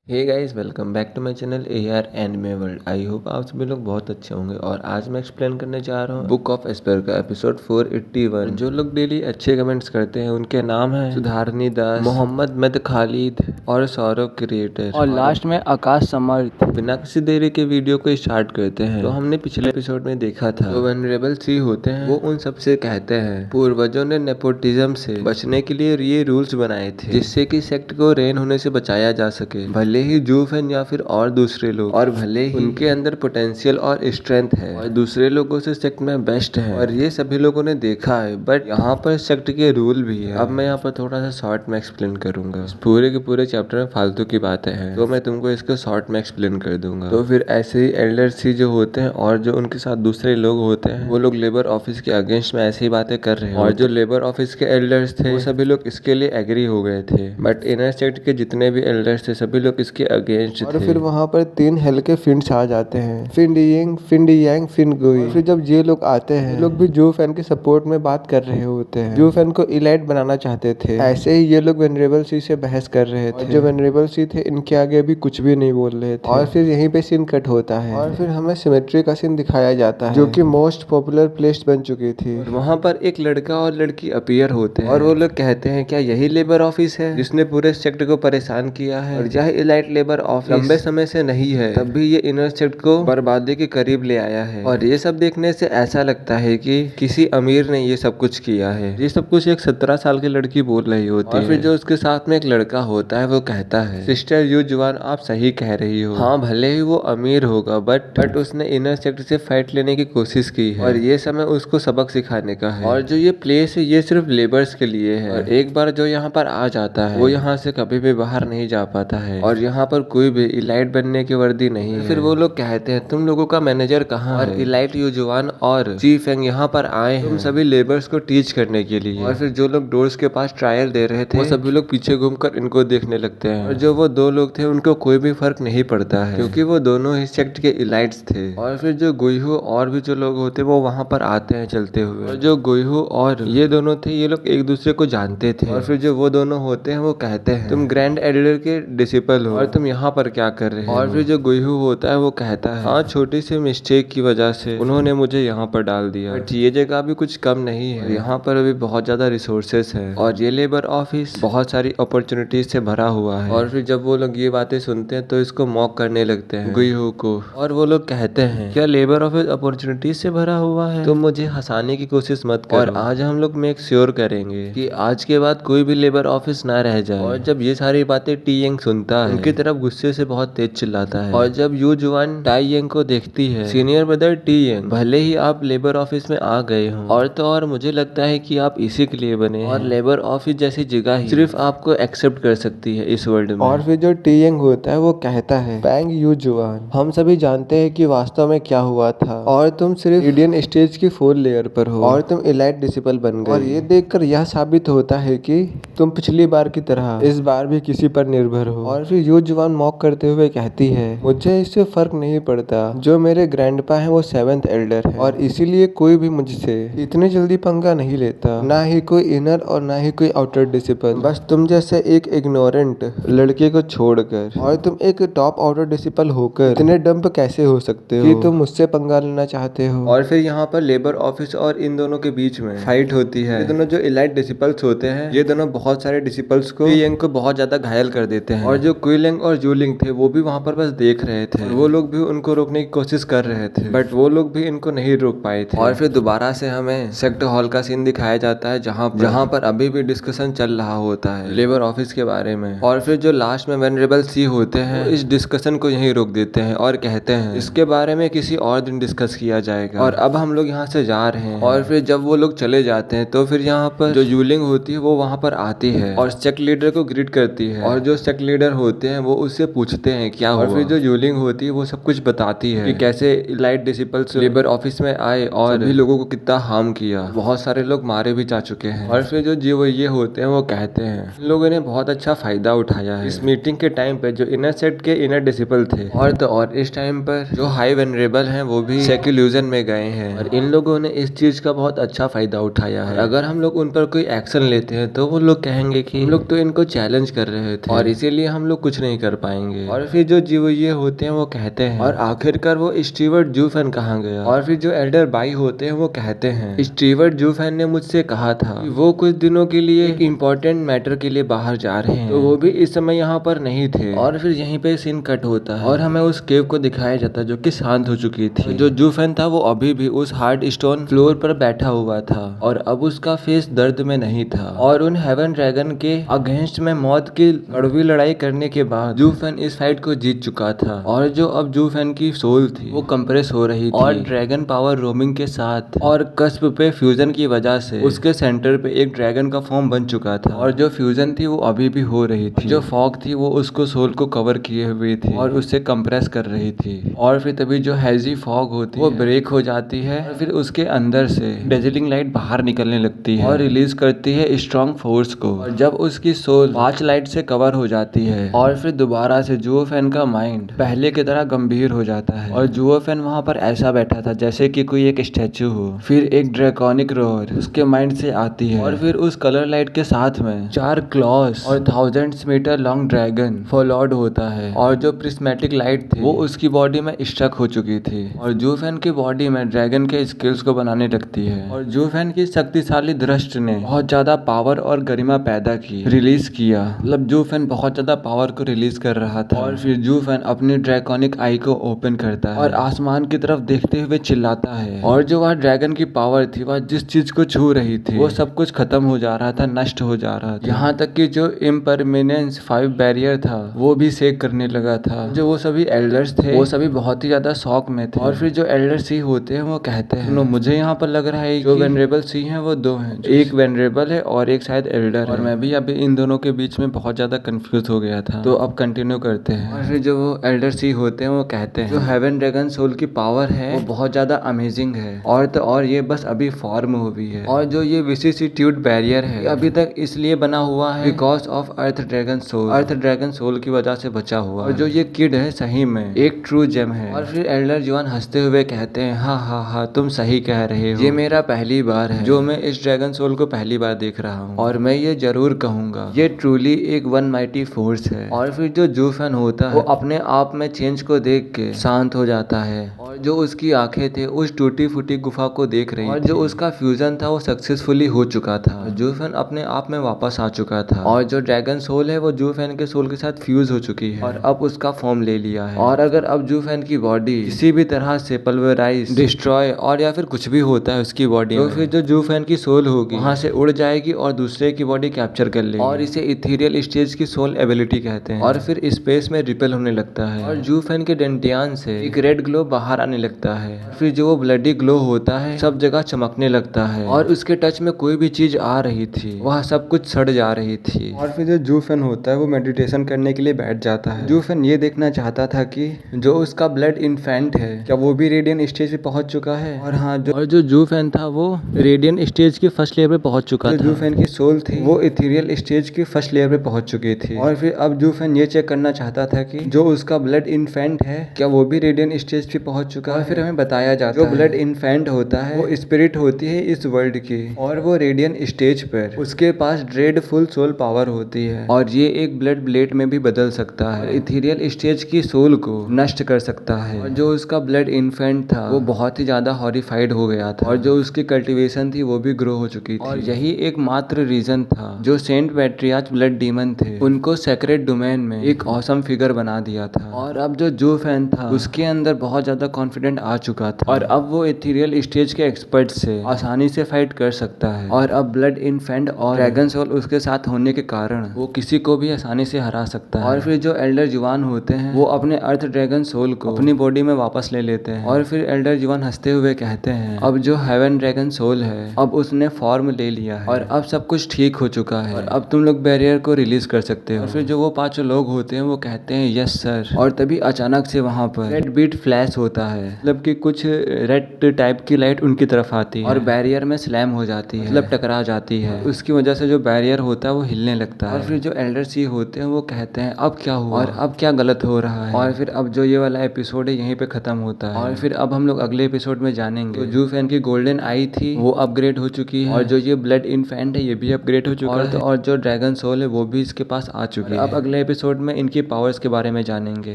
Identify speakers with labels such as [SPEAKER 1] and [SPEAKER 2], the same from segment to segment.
[SPEAKER 1] Hey guys, welcome back to my channel AR anime world. I hope आप सभी लोग बहुत अच्छे होंगे। और आज मैं एक्सप्लेन करने जा रहा हूँ बुक ऑफ एस्पर का एपिसोड 481। जो लोग डेली अच्छे कमेंट्स करते हैं उनके नाम हैं सुधारनी दास, मोहम्मद मद खालिद और सौरभ क्रिएटर
[SPEAKER 2] और लास्ट में आकाश समर्थ।
[SPEAKER 1] बिना किसी देरी के वीडियो को स्टार्ट करते हैं। तो हमने पिछले एपिसोड में देखा था जो वेनरेबल सी होते हैं वो उन सबसे कहते हैं पूर्वजों ने नेपोटिज्म से बचने के लिए ये रूल्स बनाए थे जिससे कि सेक्ट को रेन होने से बचाया जा सके। भले ही जूफेन या फिर और दूसरे लोग, और भले ही उनके अंदर पोटेंशियल और स्ट्रेंथ है और दूसरे लोगों से सेक्ट में बेस्ट है, और ये सभी लोगों ने देखा है। बट यहाँ पर सेक्ट के रूल भी है। अब मैं यहाँ पर थोड़ा सा शॉर्ट में एक्सप्लेन करूंगा। इस पूरे के पूरे चैप्टर में फालतू की बातें हैं तो मैं तुमको इसको शॉर्ट में एक्सप्लेन कर दूंगा। तो फिर ऐसे ही एल्डर सी जो होते हैं और जो उनके साथ दूसरे लोग होते हैं वो लोग लेबर ऑफिस के अगेंस्ट में ऐसी ही बातें कर रहे हैं, और जो लेबर ऑफिस के एल्डर्स थे वो सभी लोग इसके लिए एग्री हो गए थे। बट इनर सेक्ट के जितने भी एल्डर्स थे सभी लोग इसके अगेंस्ट
[SPEAKER 3] और
[SPEAKER 1] थे।
[SPEAKER 3] फिर वहाँ पर 3 हेल के फिंड्स आ जाते हैं, फिंडियंग, फिंडियांग, फिनगोई। फिर जब ये लोग आते हैं ये लोग भी जू फैन के सपोर्ट में बात कर रहे होते हैं। जू फैन को इलाइट बनाना चाहते थे। ऐसे ही ये लोग वेनरेबल सी से बहस कर रहे थे। जो वेनरेबल सी थे इनके आगे भी कुछ भी नहीं बोल रहे थे। और फिर यहीं पे सीन कट होता है और फिर हमें सिमेट्री का सीन दिखाया जाता है जो कि मोस्ट पॉपुलर प्लेस बन चुकी थी।
[SPEAKER 1] और वहाँ पर एक लड़का और लड़की अपीयर होते हैं और वो लोग कहते हैं क्या यही लेबर ऑफिस है जिसने पूरे सेक्ट को परेशान किया है? और यह इलाइट लेबर ऑफिस लंबे समय से नहीं है तब भी ये इनर सेक्ट को बर्बादी के करीब ले आया है। और ये सब देखने से ऐसा लगता है कि किसी अमीर ने ये सब कुछ किया है। ये सब कुछ एक 17 साल की लड़की बोल रही होती है। और फिर जो उसके साथ में एक लड़का होता है वो कहता है सिस्टर यू जुआन, आप सही कह रही हो। हाँ, भले ही वो अमीर होगा बट उसने इनर सेक्ट से फाइट लेने की कोशिश की है और ये समय उसको सबक सिखाने का है। और जो ये प्लेस है ये सिर्फ लेबर्स के लिए है, और एक बार जो यहाँ पर आ जाता है वो यहाँ से कभी भी बाहर नहीं जा पाता है। और यहाँ पर कोई भी इलाइट बनने की वर्दी नहीं है। फिर वो लोग कहते हैं तुम लोगों का मैनेजर कहाँ है? और इलाइट यूजुआन और चीफ एंग यहाँ पर आए हैं तुम सभी लेबर्स को टीच करने के लिए। और फिर जो लोग डोर्स के पास ट्रायल दे रहे थे वो सभी लोग पीछे घूमकर इनको देखने लगते हैं। और जो वो 2 लोग थे उनको कोई भी फर्क नहीं पड़ता है क्योंकि वो दोनों ही सेक्ट के इलाइट्स थे। और फिर जो गुइहू और भी जो लोग होते वो वहाँ पर आते हैं चलते हुए। और जो गुइहू और ये दोनों थे ये लोग एक दूसरे को जानते थे। और फिर जो वो दोनों होते हैं वो कहते हैं तुम ग्रैंड एडिटर के डिसिपल हो और तुम यहाँ पर क्या कर रहे हो? और फिर जो गुइहू होता है वो कहता है हाँ, छोटी सी मिस्टेक की वजह से उन्होंने मुझे यहाँ पर डाल दिया, बट ये जगह भी कुछ कम नहीं है। यहाँ पर अभी बहुत ज्यादा रिसोर्सेस है और ये लेबर ऑफिस बहुत सारी अपॉर्चुनिटीज से भरा हुआ है। और फिर जब वो लोग ये बातें सुनते हैं तो इसको मॉक करने लगते हैं गुइहू को। और वो लोग कहते हैं क्या लेबर ऑफिस अपॉर्चुनिटीज से भरा हुआ है? तुम मुझे हंसाने की कोशिश मत करो। और आज हम लोग मेक श्योर करेंगे कि आज के बाद कोई भी लेबर ऑफिस ना रह जाए। और जब ये सारी बातें टी यंग सुनता है उनकी तरफ गुस्से से बहुत तेज चिल्लाता है। और जब यू जुआन टाई यंग को देखती है सीनियर ब्रदर टी यंग, भले ही आप लेबर ऑफिस में आ गए हो और तो और मुझे लगता है कि आप इसी के लिए बने हैं और लेबर ऑफिस जैसी जगह ही सिर्फ आपको एक्सेप्ट कर सकती है इस वर्ल्ड में।
[SPEAKER 3] और फिर जो टीयंग होता है वो कहता है बैंग यू जुआन, हम सभी जानते हैं कि वास्तव में क्या हुआ था और तुम सिर्फ इंडियन स्टेज की 4 लेयर पर हो और तुम इलाइट डिसिपल बन गए। और ये देखकर यह साबित होता है कि तुम पिछली बार की तरह इस बार भी किसी पर निर्भर हो। और फिर यू जुआन मॉक करते हुए कहती है मुझे इससे फर्क नहीं पड़ता, जो मेरे ग्रैंडपा है वो 7th एल्डर है और इसीलिए कोई भी मुझसे इतनी जल्दी पंगा नहीं लेता, ना ही कोई इनर और ना ही कोई आउटर डिसिपल। बस तुम जैसे एक इग्नोरेंट लड़के को छोड़कर। और तुम एक टॉप आउटर डिसिपल होकर इतने डंप कैसे हो सकते हो कि तुम मुझसे पंगा लेना चाहते हो?
[SPEAKER 1] और फिर यहाँ पर लेबर ऑफिस और इन दोनों के बीच में फाइट होती है। ये दोनों जो इलाइट डिसिपल्स होते हैं ये दोनों बहुत सारे डिसिपल्स को यंग को बहुत ज्यादा घायल कर देते हैं। और जो क्विलिंग और जूलिंग थे वो भी वहाँ पर बस देख रहे थे। वो लोग भी उनको रोकने की कोशिश कर रहे थे बट वो लोग भी इनको नहीं रोक पाए थे। और फिर दोबारा से हमें सेक्ट हॉल का सीन दिखाया जाता है जहाँ पर अभी भी डिस्कशन चल रहा होता है लेबर ऑफिस के बारे में। और फिर जो लास्ट में वेनरेबल सी होते हैं इस डिस्कशन को यहीं रोक देते हैं और कहते हैं इसके बारे में किसी और दिन डिस्कस किया जाएगा और अब हम लोग यहाँ से जा रहे हैं। और फिर जब वो लोग चले जाते हैं तो फिर यहाँ पर जो यूलिंग होती है वो वहाँ पर आती है और सेक्ट लीडर को ग्रीट करती है। और जो सेक्ट लीडर होते हैं वो उससे पूछते हैं क्या हुआ। और फिर जो यूलिंग होती है वो सब कुछ बताती है कि कैसे इलाइट डिसिपल्स लेबर ऑफिस में आए और भी लोगों को कितना हार्म किया, बहुत सारे लोग मारे भी जा चुके हैं। और फिर जो ये होते हैं वो कहते हैं इन लोगों ने बहुत अच्छा फायदा उठाया है इस मीटिंग के टाइम पे जो इनर सेक्ट के इनर डिसिपल थे। और तो और इस टाइम पर जो हाई वेनरेबल हैं वो भी सेक्युलूजन में गए हैं और इन लोगों ने इस चीज का बहुत अच्छा फायदा उठाया है। अगर हम लोग उन पर कोई एक्शन लेते हैं तो वो लोग कहेंगे कि हम लोग तो इनको चैलेंज कर रहे थे और इसीलिए हम लोग कुछ कुछ नहीं कर पाएंगे। और फिर जो जीवोये होते हैं वो कहते हैं और आखिरकार वो स्टीवर्ट जूफेन कहाँ गया। और फिर जो एल्डर बाई होते हैं वो कहते हैं स्टीवर्ट जूफेन ने मुझसे कहा था कि वो कुछ दिनों के लिए एक इम्पोर्टेंट मैटर के लिए बाहर जा रहे हैं, तो वो भी इस समय यहाँ पर नहीं थे। और फिर यहीं पे सीन कट होता है और हमें उस केव को दिखाया जाता है जो कि शांत हो चुकी थी। जो जूफेन था वो अभी भी उस हार्ड स्टोन फ्लोर पर बैठा हुआ था और अब उसका फेस दर्द में नहीं था। और उन हेवन ड्रैगन के अगेंस्ट में मौत की कड़वी लड़ाई करने के बाद जूफेन इस फाइट को जीत चुका था। और जो अब जूफेन की सोल थी वो कंप्रेस हो रही थी और ड्रैगन पावर रोमिंग के साथ और कस्प पे फ्यूजन की वजह से उसके सेंटर पे एक ड्रैगन का फॉर्म बन चुका था। और जो फ्यूजन थी वो अभी भी हो रही थी। जो फॉग थी वो उसको सोल को कवर किए हुए थी और उससे कंप्रेस कर रही थी। और फिर तभी जो हैजी फॉग होती है वो ब्रेक हो जाती है और फिर उसके अंदर से डेजलिंग लाइट बाहर निकलने लगती है और रिलीज करती है स्ट्रॉन्ग फोर्स को। और जब उसकी सोल 5 लाइट से कवर हो जाती है और फिर दोबारा से जुओफेन का माइंड पहले की तरह गंभीर हो जाता है और जुओफेन वहां पर ऐसा बैठा था जैसे कि कोई एक स्टैचू हो। फिर एक ड्रैकोनिक रोर उसके माइंड से आती है और फिर उस कलर लाइट के साथ में 4 क्लॉस और 1000 मीटर लॉन्ग ड्रैगन फॉलोड होता है। और जो प्रिस्मेटिक लाइट थी वो उसकी बॉडी में स्टक हो चुकी थी और जूफेन की बॉडी में ड्रैगन के स्किल्स को बनाने लगती है। और जूफेन की शक्तिशाली दृष्टि ने बहुत ज्यादा पावर और गरिमा पैदा की, रिलीज किया। मतलब जूफेन बहुत ज्यादा पावर को रिलीज कर रहा था। और फिर जूफेन अपनी ड्रैकोनिक आई को ओपन करता है और आसमान की तरफ देखते हुए चिल्लाता है। और जो वह ड्रैगन की पावर थी वह जिस चीज को छू रही थी वो सब कुछ खत्म हो जा रहा था, नष्ट हो जा रहा था। यहाँ तक कि जो इम्परमिनेंस 5 बैरियर था वो भी सेक करने लगा था। जो वो सभी एल्डर्स थे वो सभी बहुत ही ज्यादा शॉक में थे। और फिर जो एल्डर सी होते हैं वो कहते हैं सुनो, मुझे यहाँ पर लग रहा है जो वेनरेबल सी हैं वो 2 हैं, एक वेनरेबल है और एक शायद एल्डर। और मैं भी अभी इन दोनों के बीच में बहुत ज्यादा कंफ्यूज हो गया था। तो अब कंटिन्यू करते हैं। और फिर जो वो एल्डर सी होते हैं वो कहते हैं जो हेवन ड्रैगन सोल की पावर है वो बहुत ज्यादा अमेजिंग है और तो और ये बस अभी फॉर्म हुई है। और जो ये विसिसिट्यूड बैरियर है अभी तक इसलिए बना हुआ है because of earth dragon soul, earth dragon soul की वजह से बचा हुआ। और जो ये किड है सही में एक ट्रू जेम है। और फिर एल्डर जुआन हंसते हुए कहते हैं हाँ हाँ हाँ तुम सही कह रहे हो, ये मेरा पहली बार है जो मैं इस ड्रैगन सोल को पहली बार देख रहा हूँ और मैं ये जरूर कहूंगा ये ट्रूली एक वन माइटी फोर्स है। और फिर जो जूफेन होता है वो अपने आप में चेंज को देख के शांत हो जाता है और जो उसकी आंखें थे उस टूटी फूटी गुफा को देख रही और जो उसका फ्यूजन था वो सक्सेसफुली हो चुका था। जूफेन अपने आप में वापस आ चुका था और जो ड्रैगन सोल है वो जूफेन के सोल के साथ फ्यूज हो चुकी है और अब उसका फॉर्म ले लिया है। और अगर अब जूफेन की बॉडी किसी भी तरह से पल्वराइज, डिस्ट्रॉय और या फिर कुछ भी होता है उसकी बॉडी तो फिर जो जूफेन की सोल होगी वहां से उड़ जाएगी और दूसरे की बॉडी कैप्चर कर लेगी और इसे इथेरियल स्टेज की सोल एबिलिटी कहते हैं। और फिर स्पेस में रिपेल होने लगता है और जूफेन के डेंटियान से एक रेड ग्लो बाहर आने लगता है। फिर जो वो ब्लडी ग्लो होता है सब जगह चमकने लगता है और उसके टच में कोई भी चीज आ रही थी वह सब कुछ सड़ जा रही थी। और फिर जो जूफेन होता है वो मेडिटेशन करने के लिए बैठ जाता है। जूफेन ये देखना चाहता था कि जो उसका ब्लड इन्फेंट है क्या वो भी रेडियन स्टेज पे पहुंच चुका है। और हाँ जो जूफेन था वो रेडियन स्टेज की फर्स्ट लेयर पे पहुंच चुका था। जूफेन की सोल थी वो इथेरियल स्टेज की फर्स्ट लेयर पे पहुंच चुकी थी। और फिर अब जूफेन ये चेक करना चाहता था कि जो उसका ब्लड इन्फेंट है क्या वो भी रेडियन स्टेज पे पहुंच चुका है। फिर हमें बताया जाता है जो ब्लड इन्फेंट होता है वो स्पिरिट होती है इस वर्ल्ड की और वो रेडियन स्टेज पर उसके पास ड्रेडफुल सोल पावर होती है और ये एक ब्लड ब्लेड में भी बदल सकता है, इथेरियल स्टेज की सोल को नष्ट कर सकता है। और जो उसका ब्लड इन्फेंट था वो बहुत ही ज्यादा हॉरिफाइड हो गया था और जो उसकी कल्टीवेशन थी वो भी ग्रो हो चुकी थी। और यही एकमात्र रीजन था जो सेंट पैट्रियार्च ब्लड डीमन थे उनको सेक्रेट डोमेन में एक ऑसम फिगर बना दिया था। और अब जो जूफेन था उसके अंदर बहुत ज्यादा कॉन्फिडेंट आ चुका था और अब वो इथेरियल स्टेज के एक्सपर्ट से आसानी से फाइट कर सकता है। और अब ब्लड इन्फेंट और ड्रैगन सोल उसके साथ होने के कारण वो किसी को भी आसानी से हरा सकता है। और फिर जो एल्डर जुआन होते हैं वो अपने अर्थ ड्रैगन सोल को अपनी बॉडी में वापस ले लेते हैं। और फिर एल्डर जुआन हंसते हुए कहते हैं अब जो हेवन ड्रैगन सोल है अब उसने फॉर्म ले लिया है और अब सब कुछ ठीक हो चुका है और अब तुम लोग बैरियर को रिलीज कर सकते हो। और फिर जो वो 5 लोग होते हैं वो कहते हैं यस सर। और तभी अचानक से वहां पर रेड बीट फ्लैश होता है, मतलब कि कुछ रेड टाइप की लाइट उनकी तरफ आती है और बैरियर में स्लैम हो जाती है, मतलब टकरा जाती है। उसकी वजह से जो बैरियर होता है वो हिलने लगता है। और फिर जो एल्डर सी होते हैं वो कहते हैं अब क्या हुआ और अब क्या गलत हो रहा है। और फिर अब जो ये वाला एपिसोड है यहीं पे खत्म होता है। और फिर अब हम लोग अगले एपिसोड में जानेंगे तो जूफेन की गोल्डन आई थी वो अपग्रेड हो चुकी है और जो ये ब्लड इन्फेंट है ये भी अपग्रेड हो चुका है और जो ड्रैगन सोल है वो भी इसके पास आ चुकी है। अब अगले
[SPEAKER 2] एपिसोड में इनकी पावर्स के बारे में जानेंगे।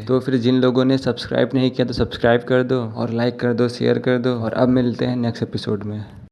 [SPEAKER 2] तो फिर जिन लोगों ने सब्सक्राइब नहीं किया तो सब्सक्राइब कर दो और लाइक कर दो, शेयर कर दो, और अब मिलते हैं नेक्स्ट एपिसोड में।